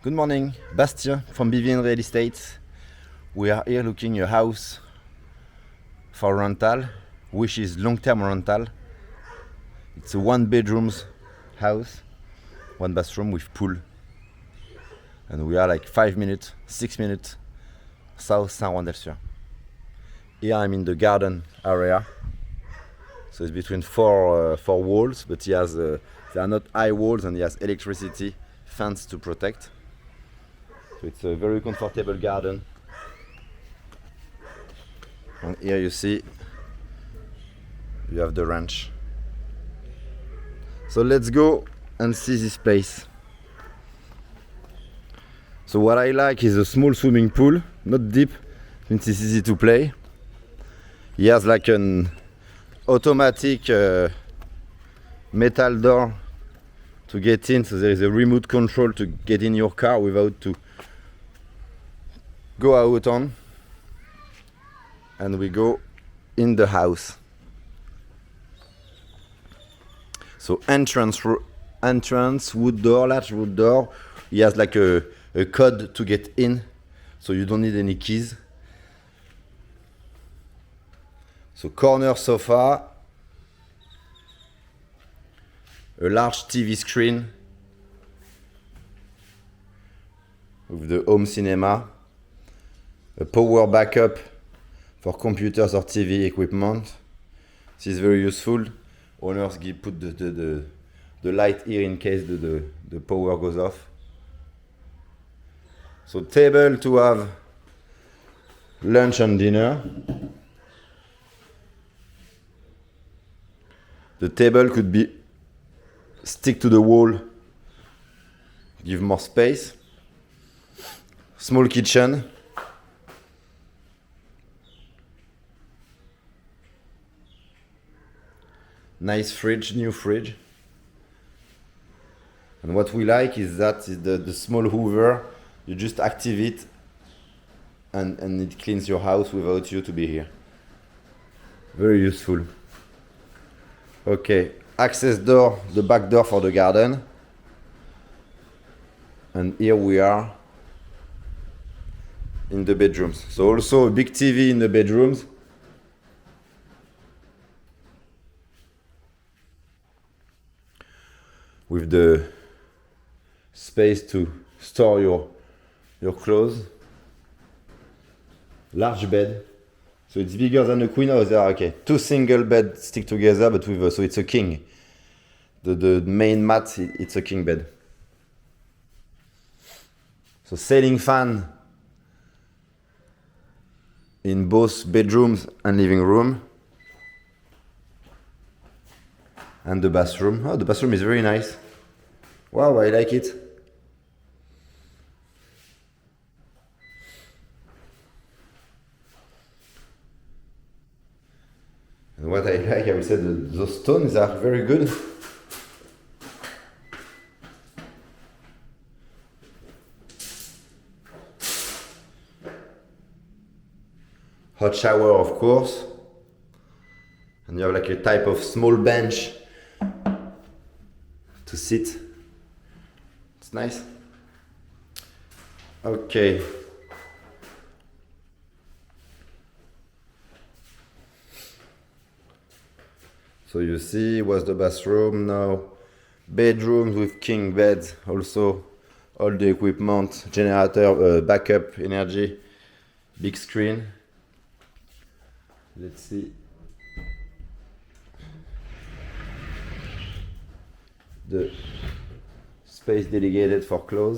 Good morning, Bastien from BVN Real Estate. We are here looking a house for rental, which is long-term rental. It's a 1-bedroom house, 1 bathroom with pool. And we are like 5 minutes, 6 minutes south San Juan del Sur. Here I'm in the garden area. So it's between four walls, but he has they are not high walls, and he has electricity fence to protect. So it's a very comfortable garden. And here you see you have the ranch. So let's go and see this place. So what I like is a small swimming pool, not deep, since it's easy to play. He has like an automatic metal door to get in, so there is a remote control to get in your car without to go out on. And we go in the house. So entrance, wood door, latch wood door. He has like a code to get in, so you don't need any keys. So corner sofa, a large TV screen with the home cinema, a power backup for computers or TV equipment. This is very useful. Owners put the light here in case the power goes off. So table to have lunch and dinner. The table could be stick to the wall, give more space. Small kitchen. Nice fridge, new fridge. And what we like is that the small hoover, you just activate it and it cleans your house without you to be here. Very useful. Okay, access door, the back door for the garden. And here we are in the bedrooms. So also a big TV in the bedrooms. With the space to store your clothes. Large bed. So it's bigger than a queen. Oh, there are, okay, 2 single beds stick together, but with so it's a king. The main mat, it's a king bed. So ceiling fan in both bedrooms and living room. And the bathroom. Oh, the bathroom is very nice. Wow, I like it. And what I like, I would say, those stones are very good. Hot shower, of course. And you have like a type of small bench to sit. It's nice. Okay. So you see, was the bathroom now. Bedrooms with king beds. Also, all the equipment, generator, backup energy, big screen. Let's see. The space dedicated for clothes.